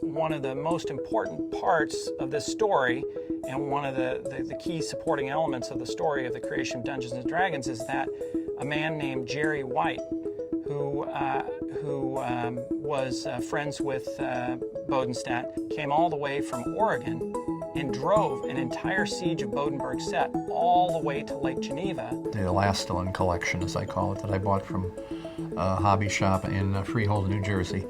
One of the most important parts of this story, and one of the key supporting elements of the story of the creation of Dungeons & Dragons, is that a man named Jerry White, who was friends with Bodenstadt, came all the way from Oregon and drove an entire Siege of Bodenberg set all the way to Lake Geneva. The Elastilin collection, as I call it, that I bought from a hobby shop in Freehold, New Jersey,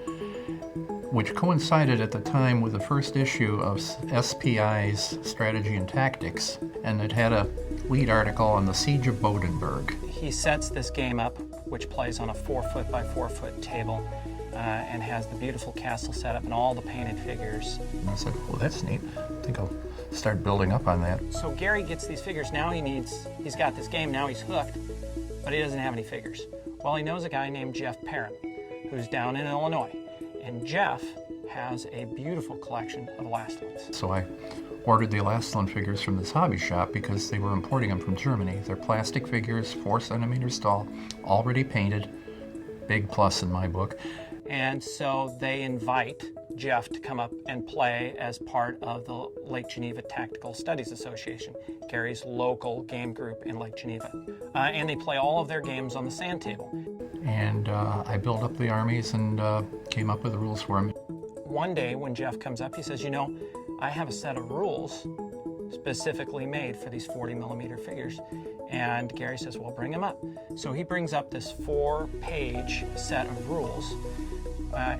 which coincided at the time with the first issue of SPI's Strategy and Tactics, and it had a lead article on the Siege of Bodenberg. He sets this game up, which plays on a 4-foot by 4-foot table, and has the beautiful castle set up and all the painted figures. And I said, well, that's neat. I think I'll start building up on that. So Gary gets these figures. Now he's got this game, now he's hooked, but he doesn't have any figures. Well, he knows a guy named Jeff Perrin, who's down in Illinois. And Jeff has a beautiful collection of Elastilins. So I ordered the Elastilin figures from this hobby shop because they were importing them from Germany. They're plastic figures, 4 centimeters tall, already painted. Big plus in my book. And so they invite Jeff to come up and play as part of the Lake Geneva Tactical Studies Association, Gary's local game group in Lake Geneva. And they play all of their games on the sand table. And I built up the armies and came up with the rules for them. One day when Jeff comes up, he says, you know, I have a set of rules specifically made for these 40 millimeter figures. And Gary says, well, bring them up. So he brings up this 4-page set of rules,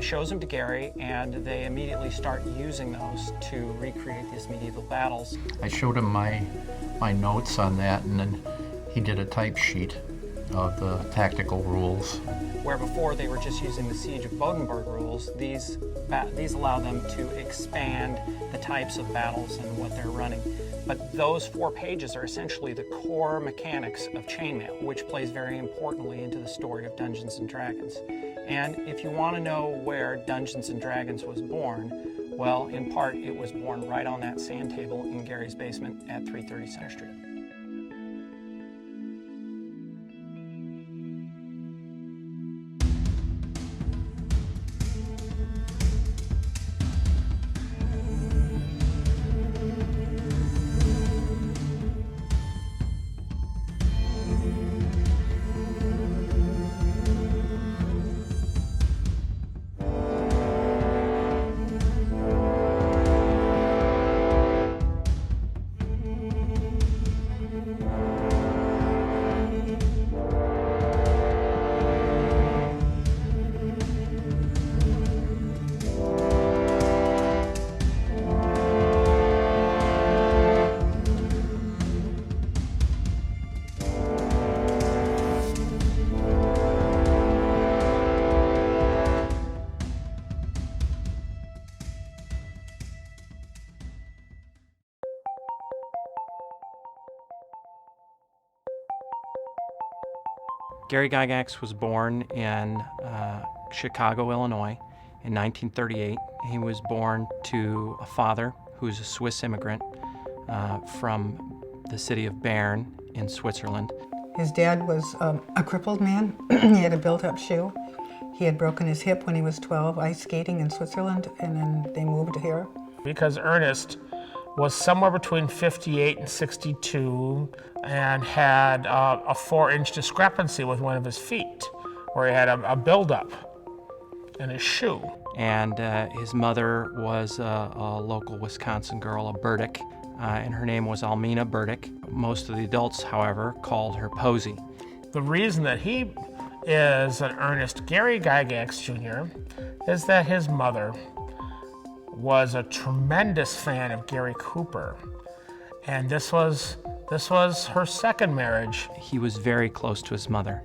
shows them to Gary, and they immediately start using those to recreate these medieval battles. I showed him my notes on that, and then he did a type sheet of the tactical rules. Where before they were just using the Siege of Bodenberg rules, these allow them to expand the types of battles and what they're running. But those 4 pages are essentially the core mechanics of Chainmail, which plays very importantly into the story of Dungeons & Dragons. And if you want to know where Dungeons & Dragons was born, well, in part, it was born right on that sand table in Gary's basement at 330 Center Street. Gary Gygax was born in Chicago, Illinois in 1938. He was born to a father who's a Swiss immigrant from the city of Bern in Switzerland. His dad was a crippled man. He had a built-up shoe. He had broken his hip when he was 12, ice skating in Switzerland, and then they moved here. Because Ernest was somewhere between 58 and 62 and had a 4-inch discrepancy with one of his feet, where he had a buildup in his shoe. And his mother was a local Wisconsin girl, a Burdick, and her name was Almina Burdick. Most of the adults, however, called her Posey. The reason that he is an Ernest Gary Gygax Jr. is that his mother was a tremendous fan of Gary Cooper, and this was her second marriage. He was very close to his mother.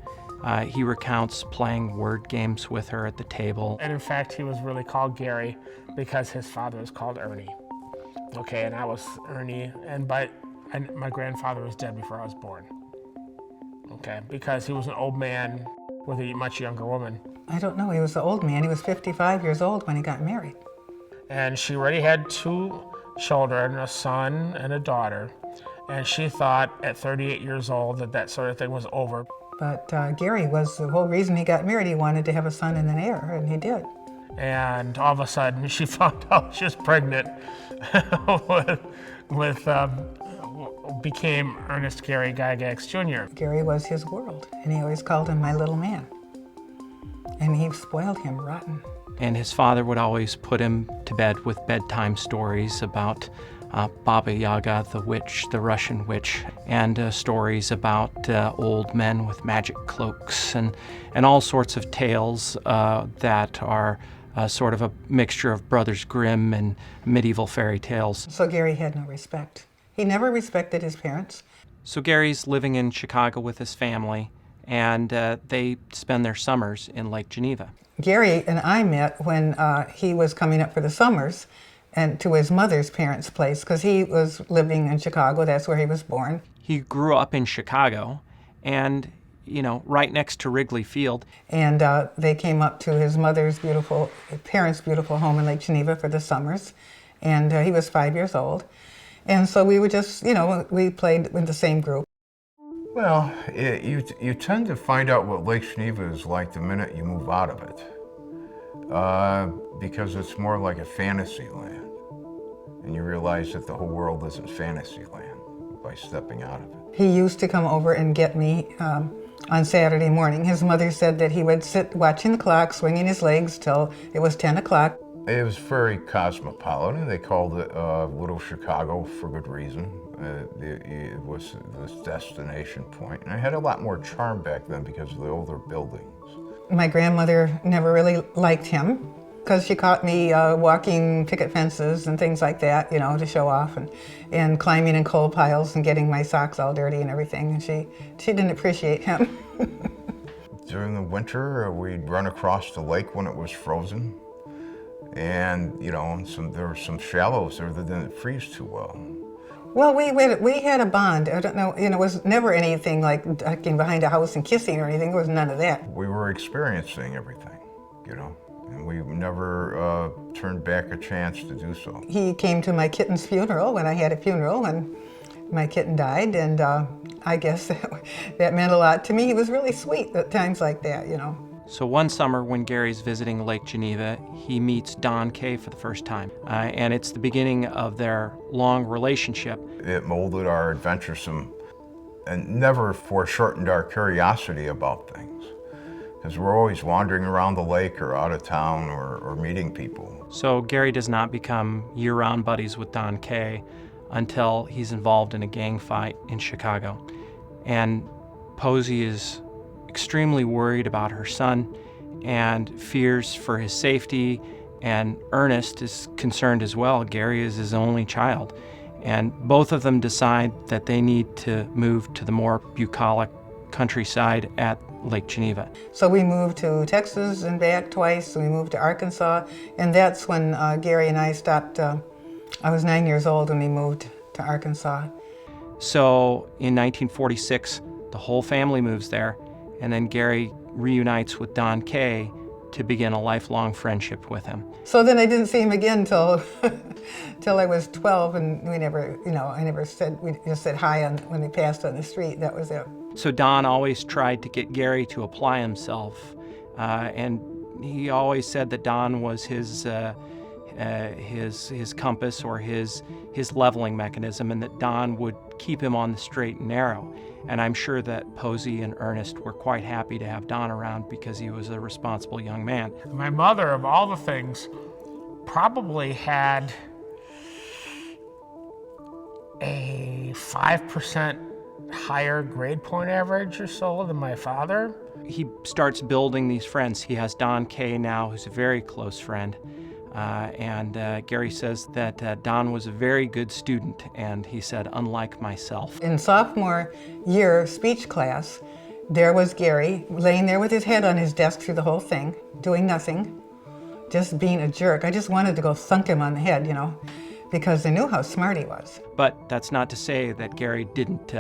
He recounts playing word games with her at the table. And in fact, he was really called Gary because his father was called Ernie. Okay, and I was Ernie, and my grandfather was dead before I was born. Okay, because he was an old man with a much younger woman. I don't know, he was an old man. He was 55 years old when he got married. And she already had 2 children, a son and a daughter. And she thought at 38 years old that sort of thing was over. But Gary was the whole reason he got married. He wanted to have a son and an heir, and he did. and all of a sudden she found out she was pregnant became Ernest Gary Gygax Jr. Gary was his world, and he always called him my little man. And he spoiled him rotten. And his father would always put him to bed with bedtime stories about Baba Yaga, the witch, the Russian witch, and stories about old men with magic cloaks and all sorts of tales that are sort of a mixture of Brothers Grimm and medieval fairy tales. So Gary had no respect. He never respected his parents. So Gary's living in Chicago with his family, and they spend their summers in Lake Geneva. Gary and I met when he was coming up for the summers and to his mother's parents' place, because he was living in Chicago. That's where he was born. He grew up in Chicago and, right next to Wrigley Field. And they came up to his parents' beautiful home in Lake Geneva for the summers. And he was 5 years old. And so we were just, we played with the same group. Well, you tend to find out what Lake Geneva is like the minute you move out of it, because it's more like a fantasy land, and you realize that the whole world isn't fantasy land by stepping out of it. He used to come over and get me on Saturday morning. His mother said that he would sit watching the clock, swinging his legs till it was 10 o'clock. It was very cosmopolitan. They called it Little Chicago for good reason. It was this destination point. And it had a lot more charm back then because of the older buildings. My grandmother never really liked him because she caught me walking picket fences and things like that, to show off, and climbing in coal piles and getting my socks all dirty and everything. And she didn't appreciate him. During the winter, we'd run across the lake when it was frozen. And, there were some shallows there that didn't freeze too well. Well, we had a bond. I don't know, it was never anything like ducking behind a house and kissing or anything. There was none of that. We were experiencing everything, and we never turned back a chance to do so. He came to my kitten's funeral when I had a funeral when my kitten died, and I guess that meant a lot to me. He was really sweet at times like that, So one summer when Gary's visiting Lake Geneva, he meets Don Kay for the first time. And it's the beginning of their long relationship. It molded our adventuresome and never foreshortened our curiosity about things. Because we're always wandering around the lake or out of town or meeting people. So Gary does not become year-round buddies with Don Kay until he's involved in a gang fight in Chicago. And Posey is extremely worried about her son and fears for his safety, and Ernest is concerned as well. Gary is his only child, and both of them decide that they need to move to the more bucolic countryside at Lake Geneva. So we moved to Texas and back twice, and we moved to Arkansas, and that's when Gary and I stopped. I was 9 years old when we moved to Arkansas. So in 1946, the whole family moves there. And then Gary reunites with Don Kay to begin a lifelong friendship with him. So then I didn't see him again till I was 12, and we never, we just said hi when we passed on the street. That was it. So Don always tried to get Gary to apply himself, and he always said that Don was his compass or his leveling mechanism, and that Don would keep him on the straight and narrow. And I'm sure that Posey and Ernest were quite happy to have Don around because he was a responsible young man. My mother, of all the things, probably had a 5% higher grade point average or so than my father. He starts building these friends. He has Don Kay now, who's a very close friend. And Gary says that Don was a very good student, and he said, unlike myself. In sophomore year speech class, there was Gary laying there with his head on his desk through the whole thing, doing nothing, just being a jerk. I just wanted to go thunk him on the head, because I knew how smart he was. But that's not to say that Gary didn't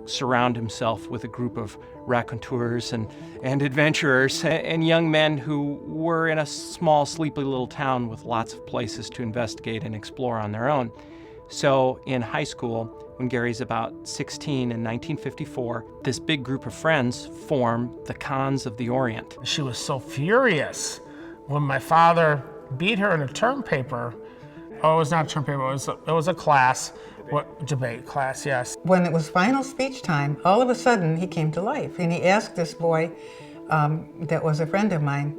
surround himself with a group of raconteurs and adventurers and young men who were in a small, sleepy little town with lots of places to investigate and explore on their own. So in high school, when Gary's about 16 in 1954, this big group of friends form the Cons of the Orient. She was so furious when my father beat her in a term paper, oh, it was not a term paper, it was a class, debate class, yes. When it was final speech time, all of a sudden he came to life, and he asked this boy that was a friend of mine,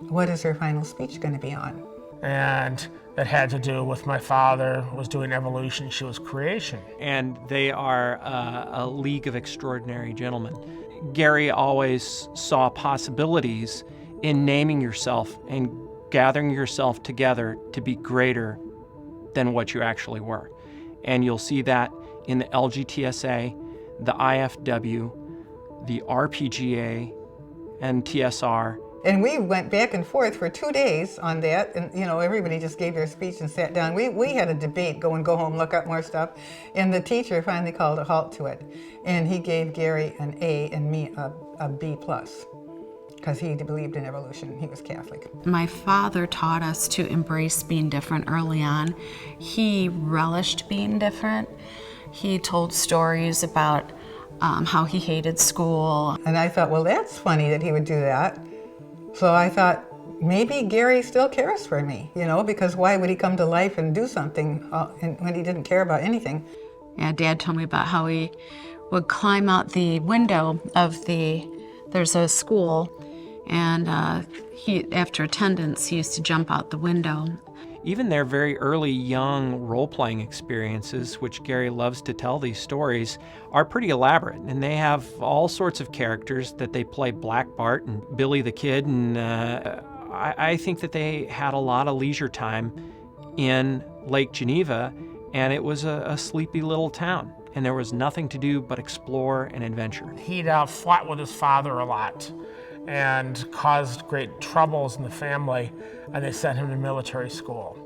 what is her final speech going to be on? And that had to do with my father was doing evolution, she was creation. And they are a league of extraordinary gentlemen. Gary always saw possibilities in naming yourself and gathering yourself together to be greater than what you actually were. And you'll see that in the LGTSA, the IFW, the RPGA, and TSR. And we went back and forth for 2 days on that, and everybody just gave their speech and sat down. We had a debate, go home, look up more stuff, and the teacher finally called a halt to it. And he gave Gary an A and me a B+, because he believed in evolution. He was Catholic. My father taught us to embrace being different early on. He relished being different. He told stories about how he hated school. And I thought, well, that's funny that he would do that. So I thought, maybe Gary still cares for me, because why would he come to life and do something when he didn't care about anything? Yeah, Dad told me about how he would climb out the window of there's a school, and after attendance, he used to jump out the window. Even their very early young role-playing experiences, which Gary loves to tell these stories, are pretty elaborate. And they have all sorts of characters that they play, Black Bart and Billy the Kid. And I think that they had a lot of leisure time in Lake Geneva, and it was a sleepy little town. And there was nothing to do but explore and adventure. He'd fought with his father a lot and caused great troubles in the family, and they sent him to military school.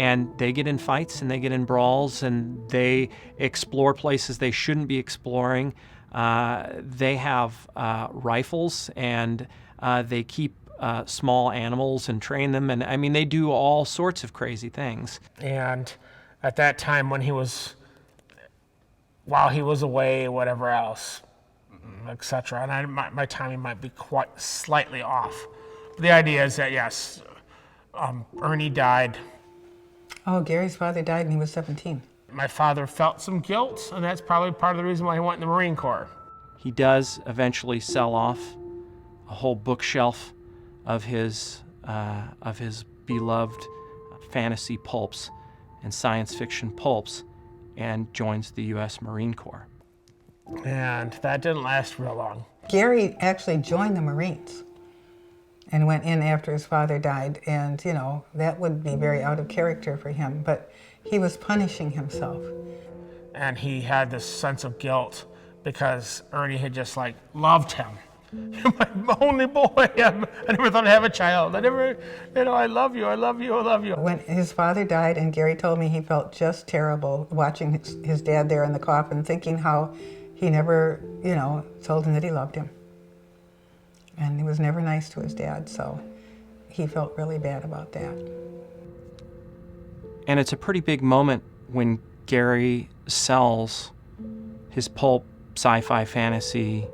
And they get in fights and they get in brawls and they explore places they shouldn't be exploring. They have rifles and they keep small animals and train them. And I mean, they do all sorts of crazy things. And at that time while he was away, whatever else, etc. And my timing might be quite slightly off. But the idea is that, yes, Ernie died. Oh, Gary's father died when he was 17. My father felt some guilt, and that's probably part of the reason why he went in the Marine Corps. He does eventually sell off a whole bookshelf of his beloved fantasy pulps and science fiction pulps and joins the U.S. Marine Corps. And that didn't last real long. Gary actually joined the Marines and went in after his father died, and that would be very out of character for him, but he was punishing himself. And he had this sense of guilt because Ernie had just loved him. You're my only boy. I never thought I'd have a child. I never, I love you, I love you, I love you. When his father died, and Gary told me he felt just terrible watching his dad there in the coffin, thinking how he never, told him that he loved him. And he was never nice to his dad, so he felt really bad about that. And it's a pretty big moment when Gary sells his pulp sci-fi fantasy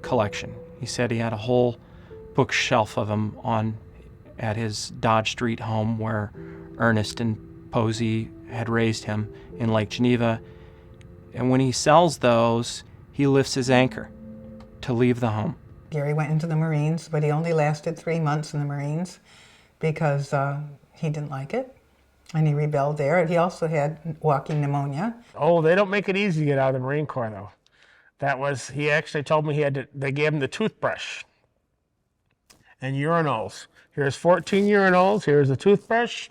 collection. He said he had a whole bookshelf of them at his Dodge Street home where Ernest and Posey had raised him in Lake Geneva. And when he sells those, he lifts his anchor to leave the home. Gary went into the Marines, but he only lasted 3 months in the Marines because he didn't like it, and he rebelled there. He also had walking pneumonia. Oh, they don't make it easy to get out of the Marine Corps, though. He actually told me they gave him the toothbrush and urinals. Here's 14 urinals, here's a toothbrush,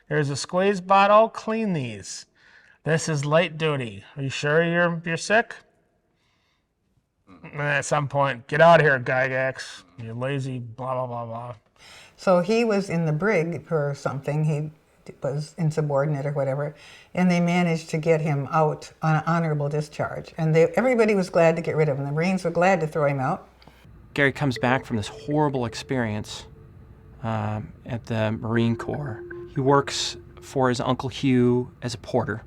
here's a squeeze bottle, clean these. This is light duty. Are you sure you're sick? And at some point, get out of here, Gygax. You're lazy, blah, blah, blah, blah. So he was in the brig for something. He was insubordinate or whatever, and they managed to get him out on an honorable discharge. And everybody was glad to get rid of him. The Marines were glad to throw him out. Gary comes back from this horrible experience at the Marine Corps. He works for his Uncle Hugh as a porter,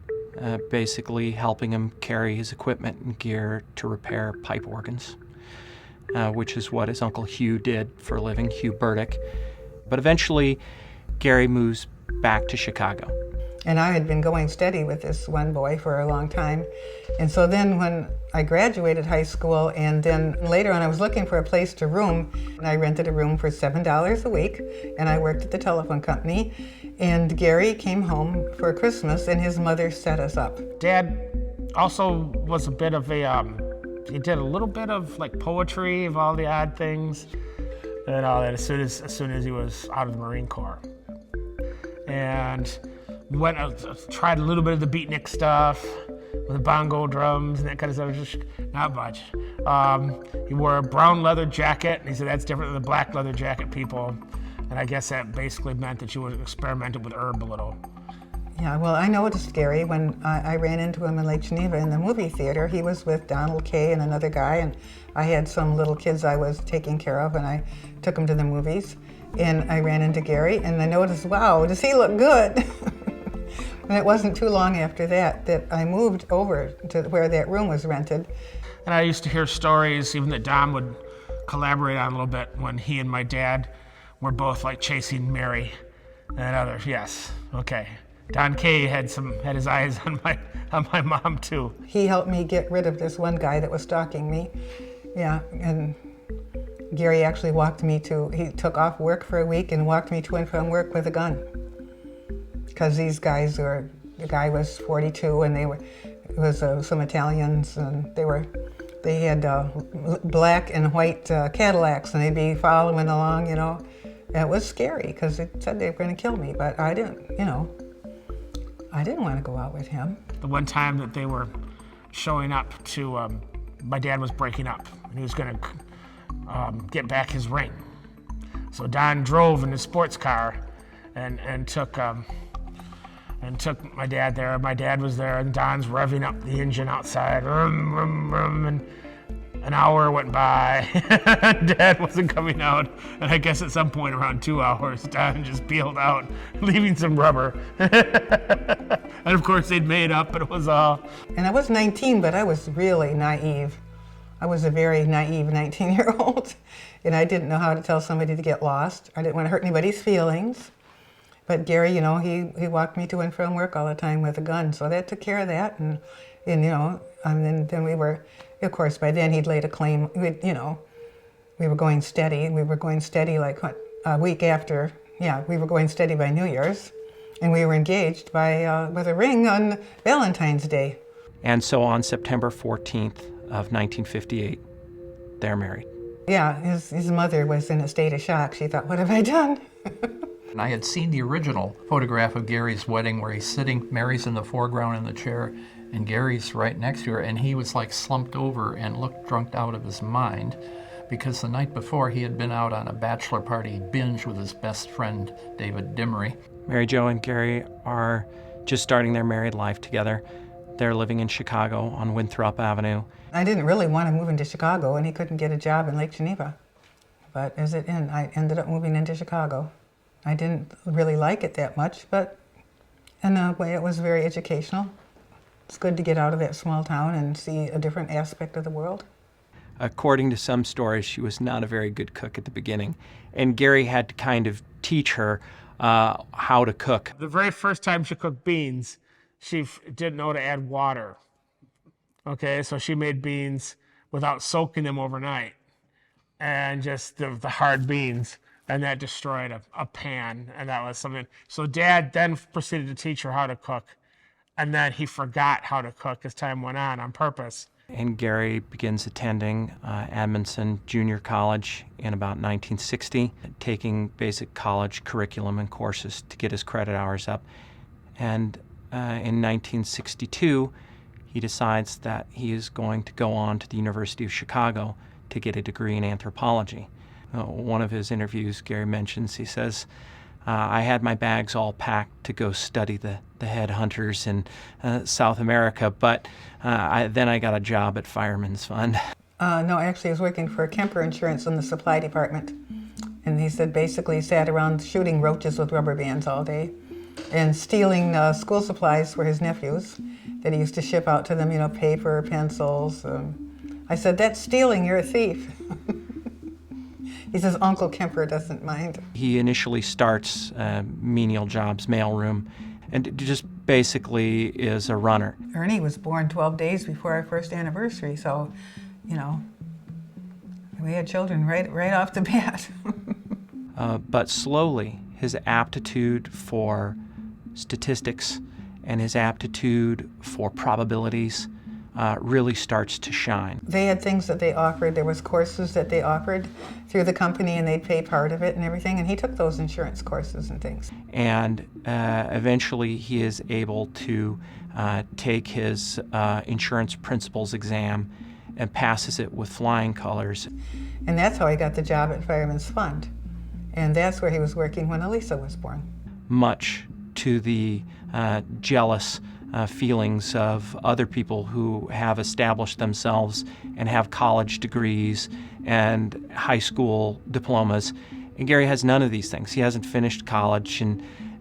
basically helping him carry his equipment and gear to repair pipe organs, which is what his Uncle Hugh did for a living, Hugh Burdick. But eventually, Gary moves back to Chicago. And I had been going steady with this one boy for a long time. And so then when I graduated high school, and then later on I was looking for a place to room, and I rented a room for $7 a week, and I worked at the telephone company. And Gary came home for Christmas, and his mother set us up. Dad also was a bit of a, he did a little bit of like poetry of all the odd things and all that as soon as he was out of the Marine Corps. And tried a little bit of the beatnik stuff with the bongo drums and that kind of stuff, just not much. He wore a brown leather jacket, and he said that's different than the black leather jacket people. And I guess that basically meant that you was experimented with herb a little. Yeah, well, I noticed Gary when I ran into him in Lake Geneva in the movie theater. He was with Donald Kay and another guy, and I had some little kids I was taking care of, and I took them to the movies. And I ran into Gary, and I noticed, wow, does he look good? And it wasn't too long after that I moved over to where that room was rented. And I used to hear stories, even that Don would collaborate on a little bit, when he and my dad were both like chasing Mary and others. Yes, okay. Don Kay had his eyes on my mom too. He helped me get rid of this one guy that was stalking me. Yeah, and Gary actually he took off work for a week and walked me to and from work with a gun. Because the guy was 42, and it was some Italians, and they had black and white Cadillacs, and they'd be following along, you know. And it was scary because they said they were going to kill me, but I didn't want to go out with him. The one time that they were showing up to, my dad was breaking up, and he was going to get back his ring. So Don drove in his sports car and took my dad there. My dad was there, and Don's revving up the engine outside. Vroom, vroom, vroom, and an hour went by. Dad wasn't coming out, and I guess at some point around 2 hours, Don just peeled out, leaving some rubber. And of course, they'd made up, but it was all. And I was 19, but I was really naive. I was a very naive 19-year-old, and I didn't know how to tell somebody to get lost. I didn't want to hurt anybody's feelings. But Gary, you know, he walked me to and from work all the time with a gun, so that took care of that. And you know, and then we were, of course, by then he'd laid a claim. We were going steady. We were going steady like a week after. Yeah, we were going steady by New Year's, and we were engaged with a ring on Valentine's Day. And so on September 14th of 1958, they're married. Yeah, his mother was in a state of shock. She thought, what have I done? And I had seen the original photograph of Gary's wedding where he's sitting, Mary's in the foreground in the chair, and Gary's right next to her, and he was like slumped over and looked drunk out of his mind because the night before he had been out on a bachelor party binge with his best friend, David Dimery. Mary Jo and Gary are just starting their married life together. They're living in Chicago on Winthrop Avenue. I didn't really want to move into Chicago, and he couldn't get a job in Lake Geneva. But I ended up moving into Chicago. I didn't really like it that much, but in a way it was very educational. It's good to get out of that small town and see a different aspect of the world. According to some stories, she was not a very good cook at the beginning, and Gary had to kind of teach her how to cook. The very first time she cooked beans, she didn't know to add water. Okay, so she made beans without soaking them overnight, and just the hard beans. And that destroyed a pan, and that was something. So Dad then proceeded to teach her how to cook, and then he forgot how to cook as time went on purpose. And Gary begins attending Edmondson Junior College in about 1960, taking basic college curriculum and courses to get his credit hours up. And in 1962, he decides that he is going to go on to the University of Chicago to get a degree in anthropology. One of his interviews, Gary mentions, he says, I had my bags all packed to go study the headhunters in South America, but then I got a job at Fireman's Fund. No, actually I was working for Kemper Insurance in the supply department. And he said basically he sat around shooting roaches with rubber bands all day and stealing school supplies for his nephews that he used to ship out to them, you know, paper, pencils. I said, that's stealing, you're a thief. He says Uncle Kemper doesn't mind. He initially starts menial jobs, mailroom, and just basically is a runner. Ernie was born 12 days before our first anniversary, so, you know, we had children right off the bat. But slowly, his aptitude for statistics and his aptitude for probabilities really starts to shine. They had things that they offered. There was courses that they offered through the company, and they'd pay part of it and everything, and he took those insurance courses and things. And eventually he is able to take his insurance principles exam and passes it with flying colors. And that's how he got the job at Fireman's Fund. And that's where he was working when Elisa was born. Much to the jealous feelings of other people who have established themselves and have college degrees and high school diplomas. And Gary has none of these things. He hasn't finished college,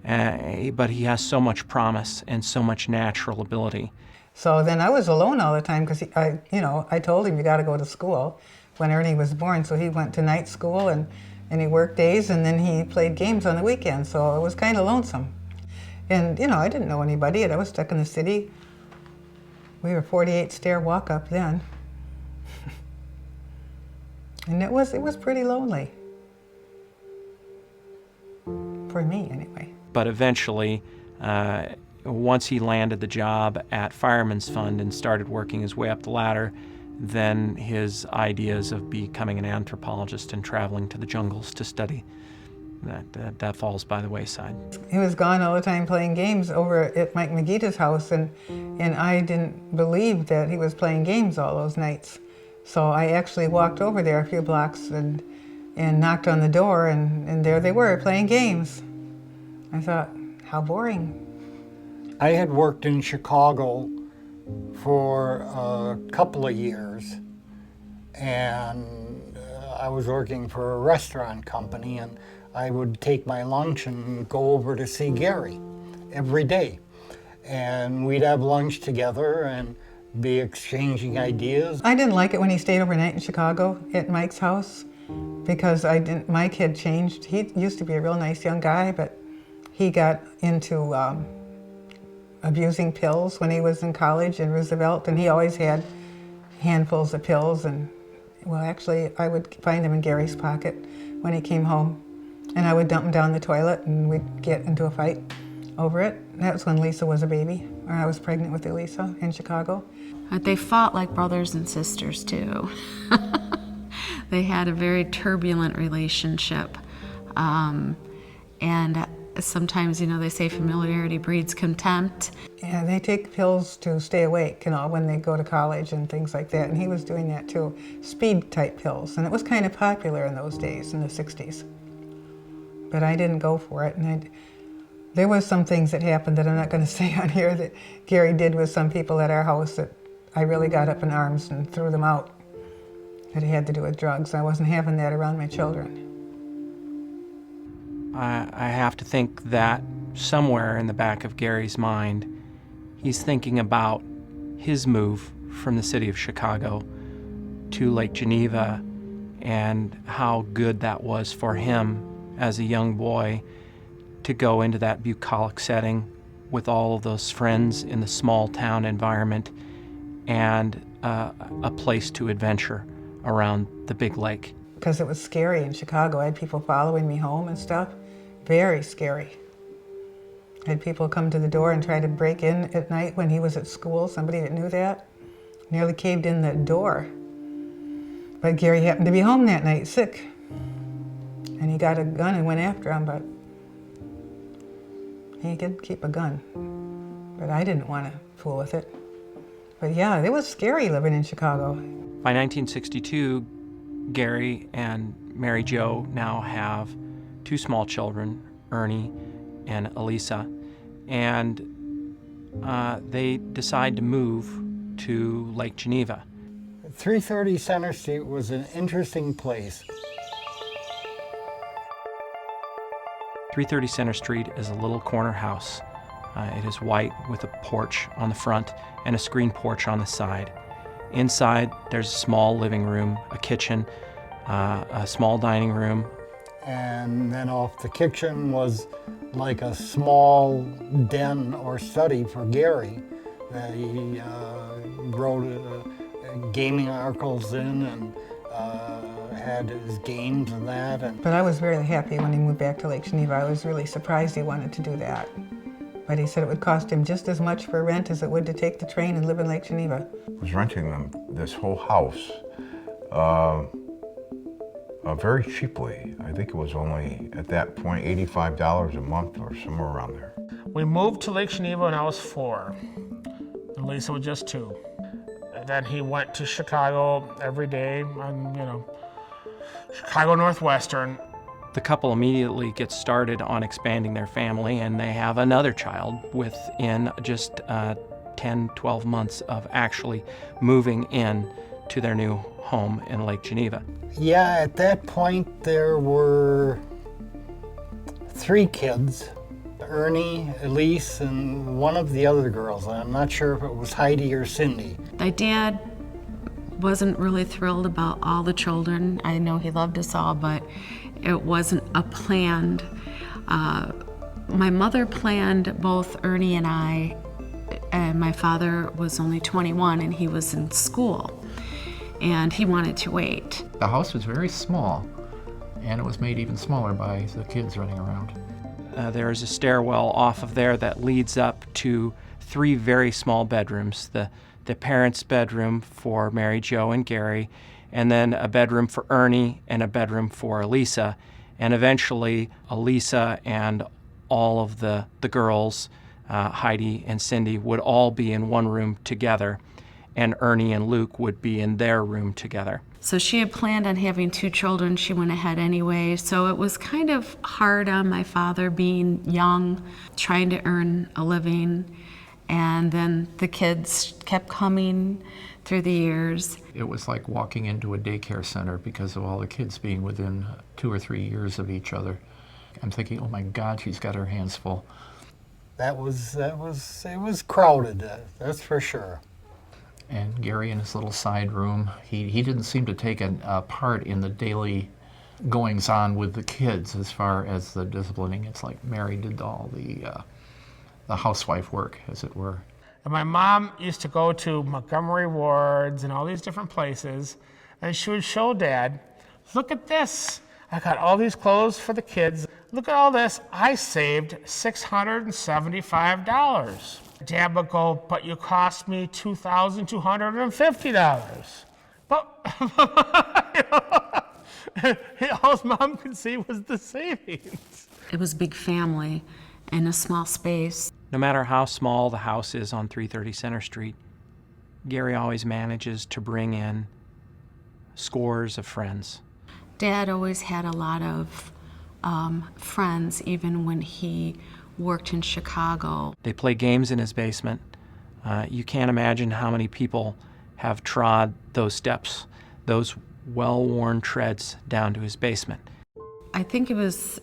but he has so much promise and so much natural ability. So then I was alone all the time because I told him, you got to go to school when Ernie was born. So he went to night school and he worked days, and then he played games on the weekends. So it was kind of lonesome. And, I didn't know anybody, and I was stuck in the city. We were 48-stair walk up then. And it was pretty lonely. For me, anyway. But eventually, once he landed the job at Fireman's Fund and started working his way up the ladder, then his ideas of becoming an anthropologist and traveling to the jungles to study, that falls by the wayside. He was gone all the time playing games over at Mike Megita's house, and I didn't believe that he was playing games all those nights. So I actually walked over there a few blocks and knocked on the door, and there they were playing games. I thought, how boring. I had worked in Chicago for a couple of years, and I was working for a restaurant company, and I would take my lunch and go over to see Gary every day. And we'd have lunch together and be exchanging ideas. I didn't like it when he stayed overnight in Chicago at Mike's house because Mike had changed. He used to be a real nice young guy, but he got into abusing pills when he was in college in Roosevelt, and he always had handfuls of pills. And well, actually, I would find them in Gary's pocket when he came home, and I would dump them down the toilet, and we'd get into a fight over it. That was when Lisa was a baby, or I was pregnant with Elisa in Chicago. They fought like brothers and sisters, too. They had a very turbulent relationship. And sometimes, they say familiarity breeds contempt. Yeah, they take pills to stay awake, when they go to college and things like that. And he was doing that too, speed-type pills. And it was kind of popular in those days, in the 60s. But I didn't go for it. And there was some things that happened that I'm not going to say on here that Gary did with some people at our house that I really got up in arms and threw them out. That it had to do with drugs. I wasn't having that around my children. I have to think that somewhere in the back of Gary's mind, he's thinking about his move from the city of Chicago to Lake Geneva and how good that was for him as a young boy to go into that bucolic setting with all of those friends in the small town environment and a place to adventure around the big lake. Because it was scary in Chicago. I had people following me home and stuff. Very scary. I had people come to the door and try to break in at night when he was at school, somebody that knew that. Nearly caved in the door. But Gary happened to be home that night, sick. And he got a gun and went after him, but he did keep a gun. But I didn't want to fool with it. But yeah, it was scary living in Chicago. By 1962, Gary and Mary Jo now have 2 small children, Ernie and Elisa, and they decide to move to Lake Geneva. 330 Center Street was an interesting place. 330 Center Street is a little corner house. It is white with a porch on the front and a screen porch on the side. Inside, there's a small living room, a kitchen, a small dining room. And then off the kitchen was like a small den or study for Gary that he wrote gaming articles in and had his games and that. But I was very happy when he moved back to Lake Geneva. I was really surprised he wanted to do that. But he said it would cost him just as much for rent as it would to take the train and live in Lake Geneva. I was renting them this whole house very cheaply. I think it was only, at that point, $85 a month or somewhere around there. We moved to Lake Geneva when I was 4, and Lisa was just 2. And then he went to Chicago every day on, Chicago Northwestern. The couple immediately gets started on expanding their family, and they have another child within just 10, 12 months of actually moving in to their new home in Lake Geneva. Yeah, at that point there were 3 kids, Ernie, Elise, and one of the other girls. I'm not sure if it was Heidi or Cindy. My dad wasn't really thrilled about all the children. I know he loved us all, but it wasn't a planned. My mother planned both Ernie and I, and my father was only 21 and he was in school, and he wanted to wait. The house was very small, and it was made even smaller by the kids running around. There is a stairwell off of there that leads up to 3 very small bedrooms. The parents' bedroom for Mary Jo and Gary, and then a bedroom for Ernie and a bedroom for Elisa. And eventually, Elisa and all of the girls, Heidi and Cindy, would all be in one room together, and Ernie and Luke would be in their room together. So she had planned on having 2 children. She went ahead anyway. So it was kind of hard on my father, being young, trying to earn a living. And then the kids kept coming through the years. It was like walking into a daycare center because of all the kids being within 2 or 3 years of each other. I'm thinking, oh my God, she's got her hands full. It was crowded, that's for sure. And Gary in his little side room, he didn't seem to take a part in the daily goings-on with the kids as far as the disciplining. It's like Mary did all the housewife work, as it were. And my mom used to go to Montgomery Wards and all these different places, and she would show Dad, look at this. I got all these clothes for the kids. Look at all this. I saved $675. Dad would go, but you cost me $2,250. But all Mom could see was the savings. It was a big family in a small space. No matter how small the house is on 330 Center Street, Gary always manages to bring in scores of friends. Dad always had a lot of friends, even when he worked in Chicago. They play games in his basement. You can't imagine how many people have trod those steps, those well-worn treads down to his basement. I think it was,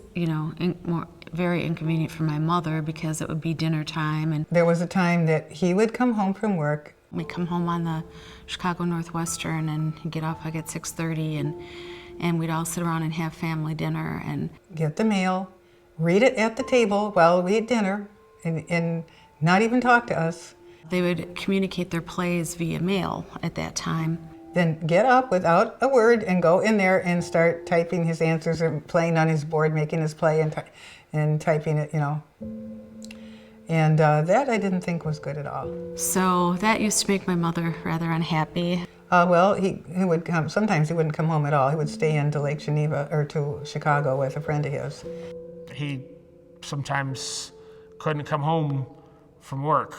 very inconvenient for my mother because it would be dinner time. And There was a time that he would come home from work. we'd come home on the Chicago Northwestern and he'd get off like at 6:30, and we'd all sit around and have family dinner. And Get the mail, read it at the table while we ate dinner, and not even talk to us. they would communicate their plays via mail at that time. Then get up without a word and go in there and start typing his answers or playing on his board, making his play and typing it, And that I didn't think was good at all. So that used to make my mother rather unhappy. Well, he would come, sometimes he wouldn't come home at all. He would stay into Lake Geneva or to Chicago with a friend of his. He sometimes couldn't come home from work.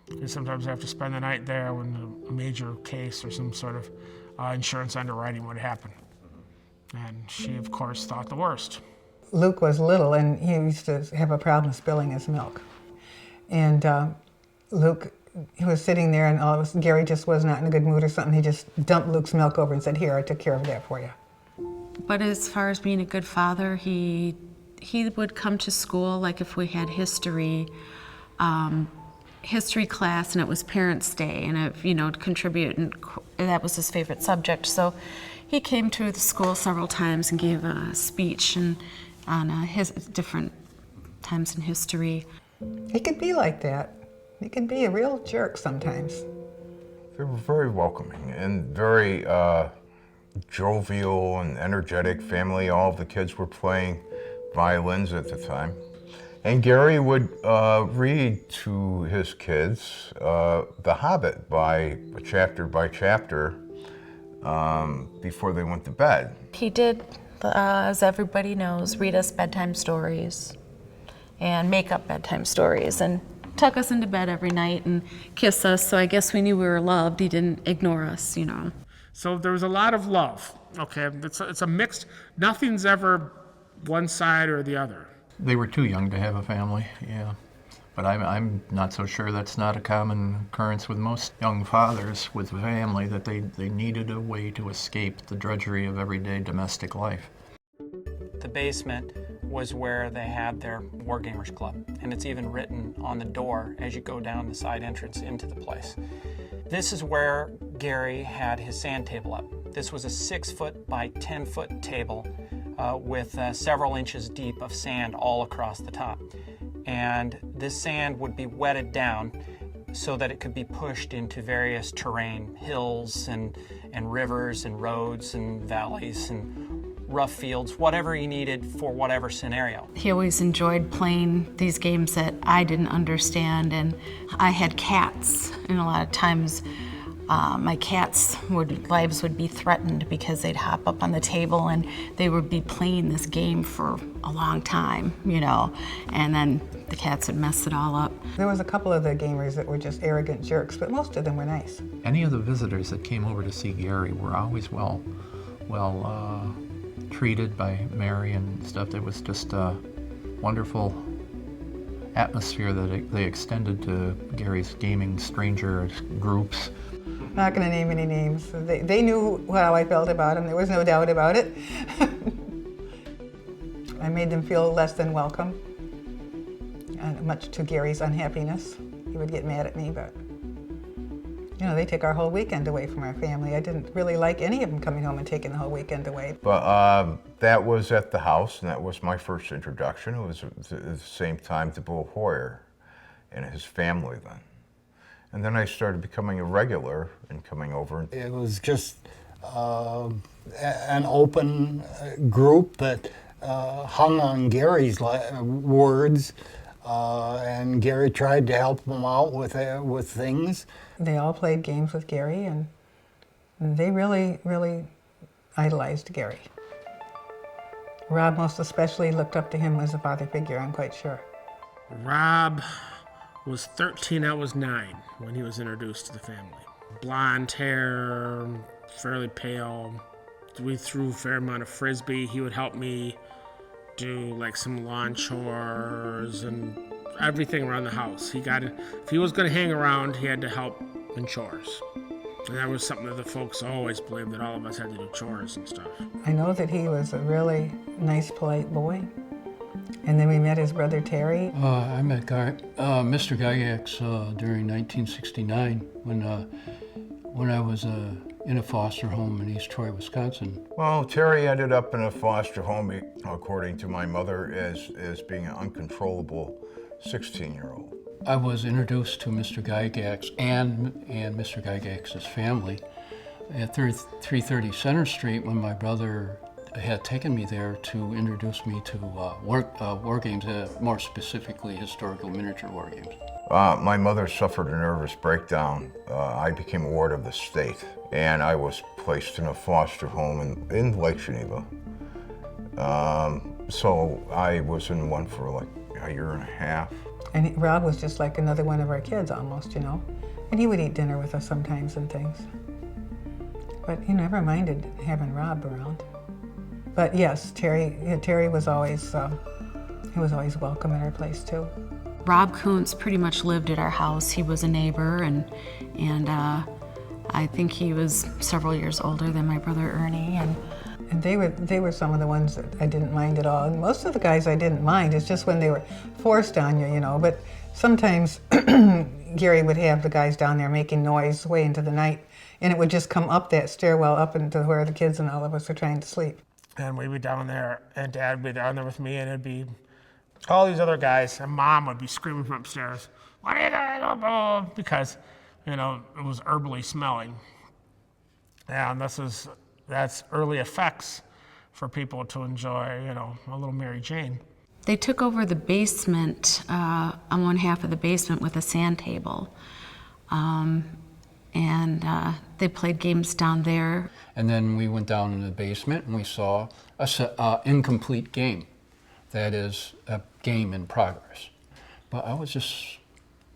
He'd sometimes have to spend the night there when a major case or some sort of insurance underwriting would happen. And she, of course, thought the worst. Luke was little, and he used to have a problem spilling his milk. And Luke, he was sitting there, and all of a sudden, Gary just was not in a good mood or something. He just dumped Luke's milk over and said, "Here, I took care of that for you." But as far as being a good father, he would come to school, like if we had history, history class, and it was Parents' Day, and to contribute, and that was his favorite subject. So he came to the school several times and gave a speech on his different times in history. He could be like that. He could be a real jerk sometimes. They were very welcoming and very jovial and energetic family. All of the kids were playing violins at the time. And Gary would read to his kids The Hobbit by chapter before they went to bed. He did, as everybody knows, read us bedtime stories and make up bedtime stories and Tuck us into bed every night and kiss us, so I guess we knew we were loved. He didn't ignore us, So there was a lot of love, okay? It's a mixed, nothing's ever one side or the other. They were too young to have a family, yeah. But I'm not so sure that's not a common occurrence with most young fathers with a family, that they needed a way to escape the drudgery of everyday domestic life. The basement was where they had their Wargamers Club, and it's even written on the door as you go down the side entrance into the place. This is where Gary had his sand table up. This was a 6-foot by 10-foot table with several inches deep of sand all across the top. And this sand would be wetted down so that it could be pushed into various terrain, hills and rivers and roads and valleys and rough fields, whatever he needed for whatever scenario. He always enjoyed playing these games that I didn't understand, and I had cats, and a lot of times my cats' lives would be threatened because they'd hop up on the table and they would be playing this game for a long time, and then the cats would mess it all up. There was a couple of the gamers that were just arrogant jerks, but most of them were nice. Any of the visitors that came over to see Gary were always well treated by Mary and stuff. There was just a wonderful atmosphere that they extended to Gary's gaming stranger groups. Not going to name any names. They knew how I felt about him. There was no doubt about it. I made them feel less than welcome, and much to Gary's unhappiness. He would get mad at me, but they take our whole weekend away from our family. I didn't really like any of them coming home and taking the whole weekend away. But that was at the house, and that was my first introduction. It was at the same time to Bill Hoyer and his family then. And then I started becoming a regular and coming over. It was just an open group that hung on Gary's words, and Gary tried to help them out with things. They all played games with Gary, and they really, really idolized Gary. Rob most especially looked up to him as a father figure, I'm quite sure. Rob was 13, I was 9 when he was introduced to the family. Blonde hair, fairly pale. We threw a fair amount of frisbee. He would help me do like some lawn chores and everything around the house. If he was going to hang around, he had to help in chores. And that was something that the folks always believed, that all of us had to do chores and stuff. I know that he was a really nice, polite boy. And then we met his brother Terry. I met Mr. Gygax during 1969 when I was in a foster home in East Troy, Wisconsin. Well, Terry ended up in a foster home, according to my mother, as being an uncontrollable 16-year-old. I was introduced to Mr. Gygax and Mr. Gygax's family at 330 Center Street when my brother had taken me there to introduce me to war games, more specifically historical miniature war games. My mother suffered a nervous breakdown. I became a ward of the state, and I was placed in a foster home in Lake Geneva. So I was in one for like a year and a half. And Rob was just like another one of our kids almost, And he would eat dinner with us sometimes and things. But he never minded having Rob around. But yes, Terry was always, he was always welcome at our place too. Rob Kuntz pretty much lived at our house. He was a neighbor, and I think he was several years older than my brother Ernie. And they were some of the ones that I didn't mind at all. And most of the guys I didn't mind. It's just when they were forced on you, But sometimes Gary would have the guys down there making noise way into the night, and it would just come up that stairwell up into where the kids and all of us are trying to sleep. And we'd be down there, and Dad would be down there with me, and it'd be all these other guys, and Mom would be screaming from upstairs, "What are you doing?" Because, you know, it was herbally smelling. And that's early effects for people to enjoy, you know, a little Mary Jane. They took over the basement, on one half of the basement with a sand table. And they played games down there. And then we went down in the basement and we saw a incomplete game. That is a game in progress. But I was just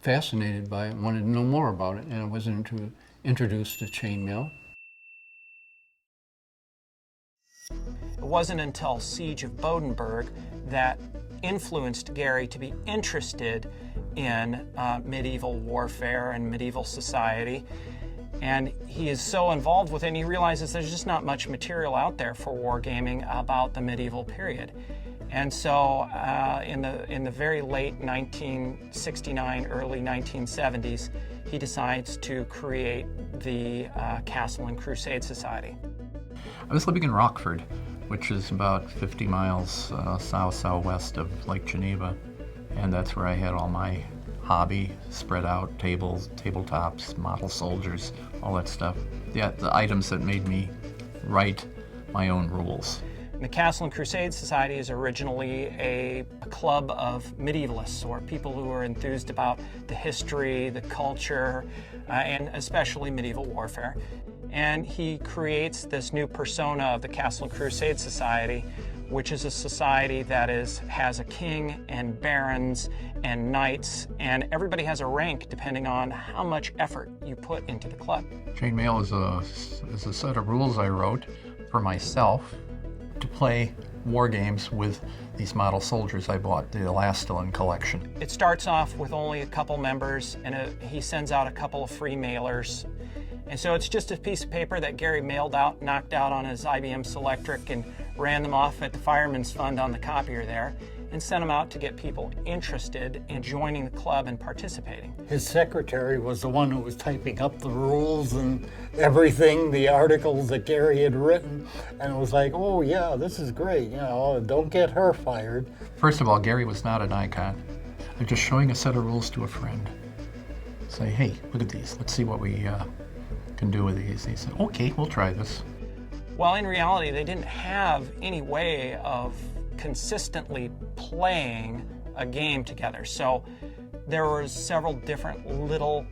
fascinated by it, wanted to know more about it, and I was introduced to Chainmail. It wasn't until Siege of Bodenberg that influenced Gary to be interested in medieval warfare and medieval society. And he is so involved with it, and he realizes there's just not much material out there for wargaming about the medieval period. And so in the very late 1969, early 1970s, he decides to create the Castle and Crusade Society. I was living in Rockford, which is about 50 miles south-southwest of Lake Geneva, and that's where I had all my hobby spread out, tables, tabletops, model soldiers, all that stuff. Yeah, the items that made me write my own rules. The Castle and Crusade Society is originally a club of medievalists, or people who are enthused about the history, the culture, and especially medieval warfare. And he creates this new persona of the Castle and Crusade Society, which is a society that has a king and barons and knights, and everybody has a rank depending on how much effort you put into the club. Chainmail is a set of rules I wrote for myself to play war games with these model soldiers I bought, the Elastilin collection. It starts off with only a couple members, and he sends out a couple of free mailers. And so it's just a piece of paper that Gary mailed out, knocked out on his IBM Selectric, and ran them off at the Fireman's Fund on the copier there, and sent them out to get people interested in joining the club and participating. His secretary was the one who was typing up the rules and everything, the articles that Gary had written, and it was like, oh yeah, this is great, you know, don't get her fired. First of all, Gary was not an icon. They're just showing a set of rules to a friend. Say, hey, look at these, let's see what we can do with these. He said, okay, we'll try this. Well, in reality, they didn't have any way of consistently playing a game together. So there were several different little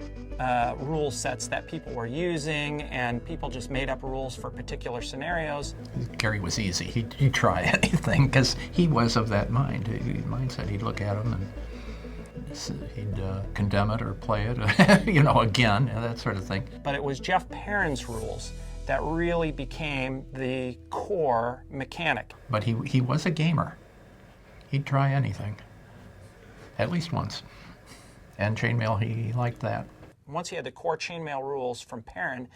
rule sets that people were using, and people just made up rules for particular scenarios. Gary was easy. He'd try anything because he was of that mindset. He'd look at them and he'd condemn it or play it, you know, again, that sort of thing. But it was Jeff Perrin's rules that really became the core mechanic. But he was a gamer. He'd try anything, at least once. And Chainmail, he liked that. Once he had the core Chainmail rules from Perrin,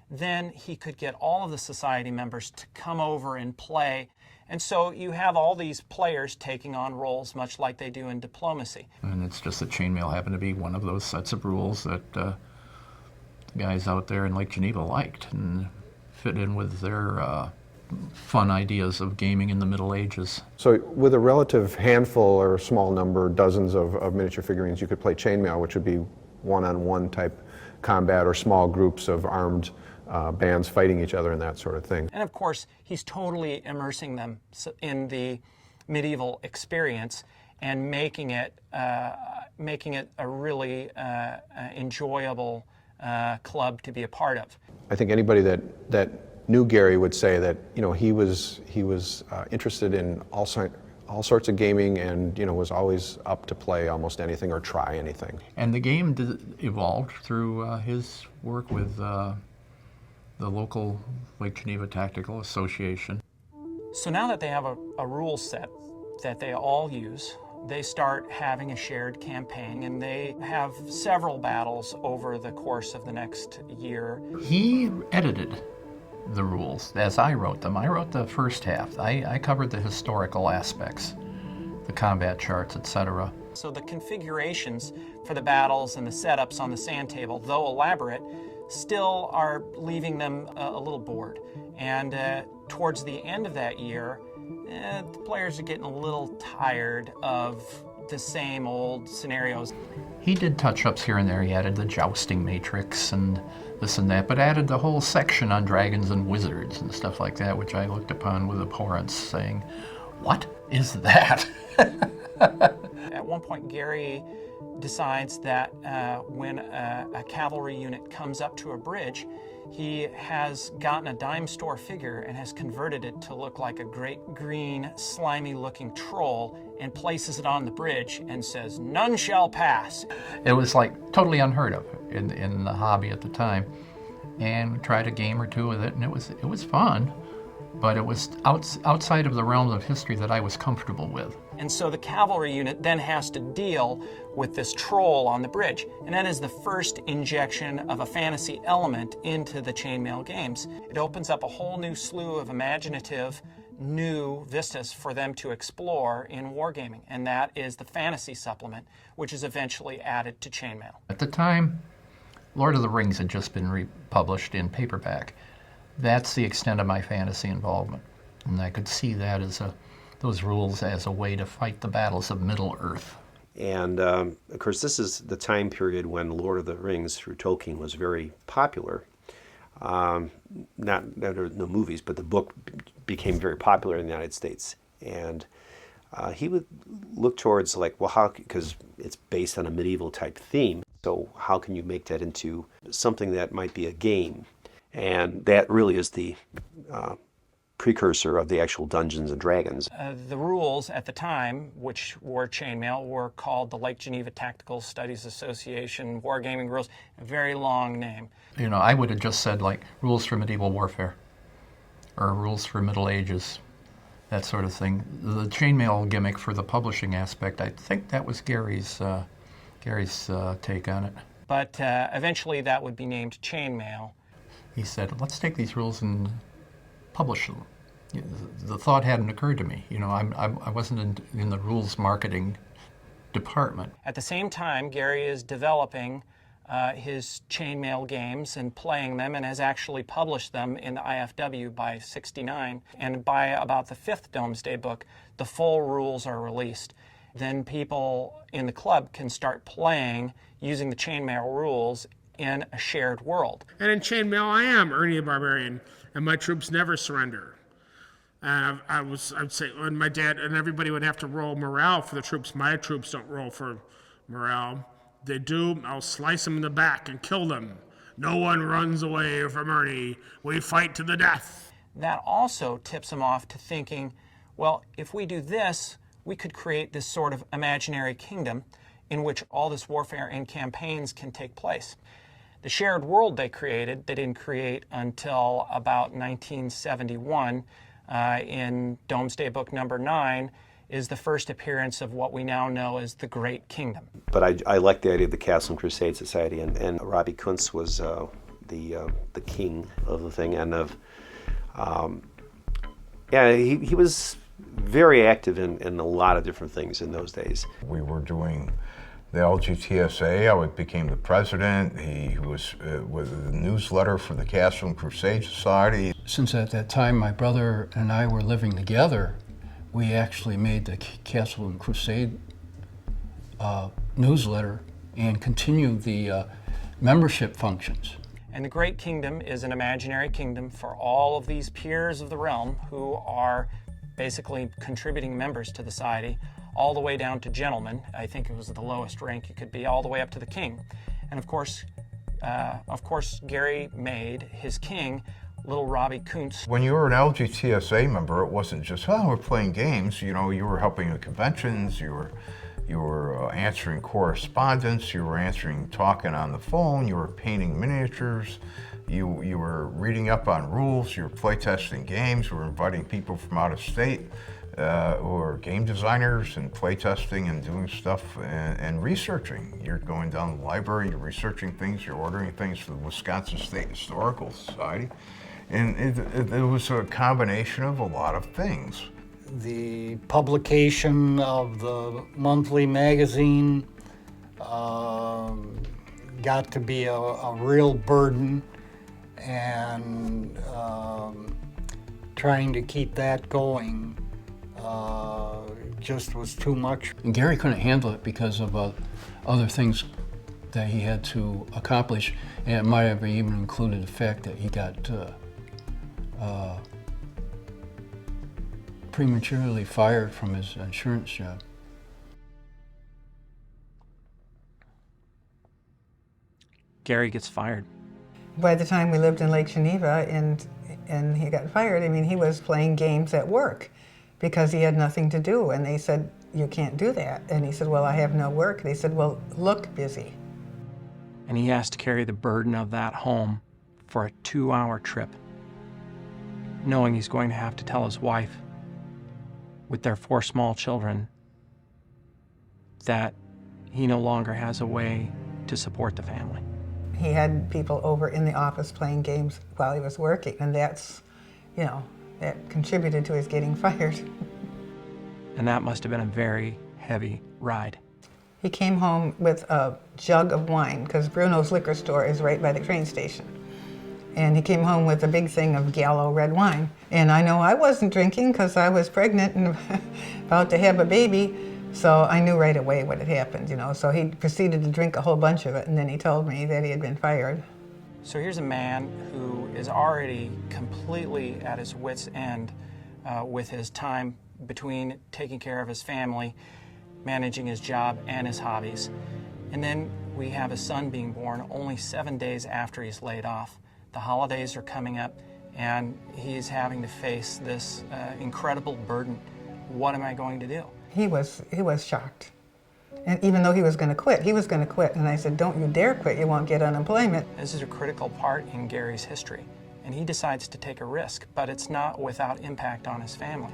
then he could get all of the society members to come over and play. And so you have all these players taking on roles much like they do in diplomacy. And it's just that Chainmail happened to be one of those sets of rules that the guys out there in Lake Geneva liked and fit in with their fun ideas of gaming in the Middle Ages. So with a relative handful or small number, dozens of miniature figurines, you could play Chainmail, which would be one-on-one type combat or small groups of armed bands fighting each other and that sort of thing. And of course, he's totally immersing them in the medieval experience and making it a really enjoyable club to be a part of. I think anybody that knew Gary would say that, you know, he was interested in all sorts of gaming, and, you know, was always up to play almost anything or try anything. And the game evolved through his work with the local Lake Geneva Tactical Association. So now that they have a rule set that they all use, they start having a shared campaign, and they have several battles over the course of the next year. He edited the rules as I wrote them. I wrote the first half. I covered the historical aspects, the combat charts, etc. So the configurations for the battles and the setups on the sand table, though elaborate, still are leaving them a little bored. And towards the end of that year, the players are getting a little tired of the same old scenarios. He did touch-ups here and there. He added the jousting matrix and this and that, but added the whole section on dragons and wizards and stuff like that, which I looked upon with abhorrence, saying, "What is that?" At one point, Gary decides that when a cavalry unit comes up to a bridge, he has gotten a dime store figure and has converted it to look like a great green, slimy-looking troll and places it on the bridge and says, "None shall pass." It was like totally unheard of in the hobby at the time. And we tried a game or two with it, and it was fun, but it was outside of the realms of history that I was comfortable with. And so the cavalry unit then has to deal with this troll on the bridge. And that is the first injection of a fantasy element into the Chainmail games. It opens up a whole new slew of imaginative new vistas for them to explore in wargaming. And that is the fantasy supplement, which is eventually added to Chainmail. At the time, Lord of the Rings had just been republished in paperback. That's the extent of my fantasy involvement. And I could see that as those rules as a way to fight the battles of Middle-earth. And of course, this is the time period when Lord of the Rings through Tolkien was very popular. Not the movies, but the book became very popular in the United States. And he would look towards like, well, how, because it's based on a medieval type theme, so how can you make that into something that might be a game? And that really is the precursor of the actual Dungeons and Dragons. The rules at the time, which were Chainmail, were called the Lake Geneva Tactical Studies Association Wargaming Rules, a very long name. You know, I would have just said like rules for medieval warfare or rules for Middle Ages, that sort of thing. The Chainmail gimmick for the publishing aspect, I think that was Gary's take on it. But eventually that would be named Chainmail. He said, let's take these rules and publish them. The thought hadn't occurred to me. You know, I wasn't in the rules marketing department. At the same time, Gary is developing his Chainmail games and playing them, and has actually published them in the IFW by '69. And by about the 5th Domesday book, the full rules are released. Then people in the club can start playing using the Chainmail rules in a shared world. And in Chainmail, I am Ernie the Barbarian, and my troops never surrender. I'd say, when my dad and everybody would have to roll morale for the troops, my troops don't roll for morale. They do, I'll slice them in the back and kill them. No one runs away from Ernie. We fight to the death. That also tips him off to thinking, well, if we do this, we could create this sort of imaginary kingdom in which all this warfare and campaigns can take place. The shared world they created, they didn't create until about 1971 in Domesday Book number 9, is the first appearance of what we now know as the Great Kingdom. But I like the idea of the Castle and Crusade Society, and Robbie Kuntz was the king of the thing, and he was very active in a lot of different things in those days. We were doing the LGTSA. I became the president. He was with the newsletter for the Castle and Crusade Society. Since at that time my brother and I were living together, we actually made the Castle and Crusade newsletter and continued the membership functions. And the Great Kingdom is an imaginary kingdom for all of these peers of the realm who are basically contributing members to the society, all the way down to gentlemen. I think it was the lowest rank you could be, all the way up to the king. And of course, Gary made his king little Robbie Kuntz. When you were an LGTSA member, it wasn't just, oh, we're playing games. You know, you were helping at conventions, you were answering correspondence, you were talking on the phone, you were painting miniatures, you were reading up on rules, you were playtesting games, you were inviting people from out of state who are game designers and playtesting and doing stuff and researching. You're going down the library, you're researching things, you're ordering things for the Wisconsin State Historical Society. And it was a combination of a lot of things. the publication of the monthly magazine got to be a real burden, and trying to keep that going just was too much. And Gary couldn't handle it because of other things that he had to accomplish, and it might have even included the fact that he got prematurely fired from his insurance job. Gary gets fired. By the time we lived in Lake Geneva and he got fired, I mean, he was playing games at work because he had nothing to do. And they said, you can't do that. And he said, well, I have no work. They said, well, look busy. And he has to carry the burden of that home for a 2-hour trip, knowing he's going to have to tell his wife, with their 4 small children, that he no longer has a way to support the family. He had people over in the office playing games while he was working, and that's, you know, that contributed to his getting fired. And that must have been a very heavy ride. He came home with a jug of wine, because Bruno's liquor store is right by the train station. And he came home with a big thing of Gallo red wine. And I know I wasn't drinking because I was pregnant and about to have a baby, so I knew right away what had happened, you know. So he proceeded to drink a whole bunch of it, and then he told me that he had been fired. So here's a man who is already completely at his wit's end with his time between taking care of his family, managing his job, and his hobbies. And then we have a son being born only 7 days after he's laid off. The holidays are coming up, and he's having to face this incredible burden. What am I going to do? He was shocked. And even though he was going to quit, he was going to quit. And I said, don't you dare quit, you won't get unemployment. This is a critical part in Gary's history, and he decides to take a risk, but it's not without impact on his family.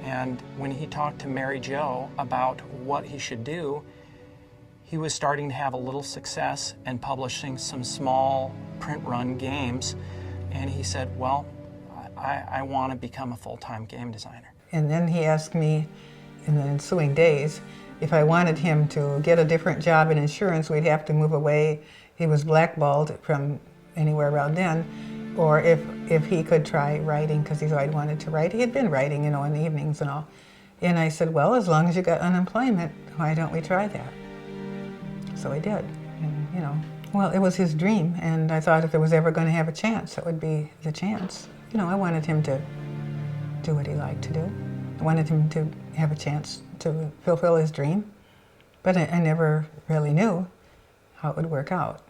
And when he talked to Mary Jo about what he should do, he was starting to have a little success and publishing some small print run games. And he said, well, I want to become a full-time game designer. And then he asked me in the ensuing days if I wanted him to get a different job in insurance, we'd have to move away. He was blackballed from anywhere around then. Or if he could try writing, because he's always wanted to write. He had been writing, you know, in the evenings and all. And I said, well, as long as you got unemployment, why don't we try that? So I did, and, you know. Well, it was his dream, and I thought if it was ever going to have a chance, it would be the chance. You know, I wanted him to do what he liked to do. I wanted him to have a chance to fulfill his dream, but I never really knew how it would work out.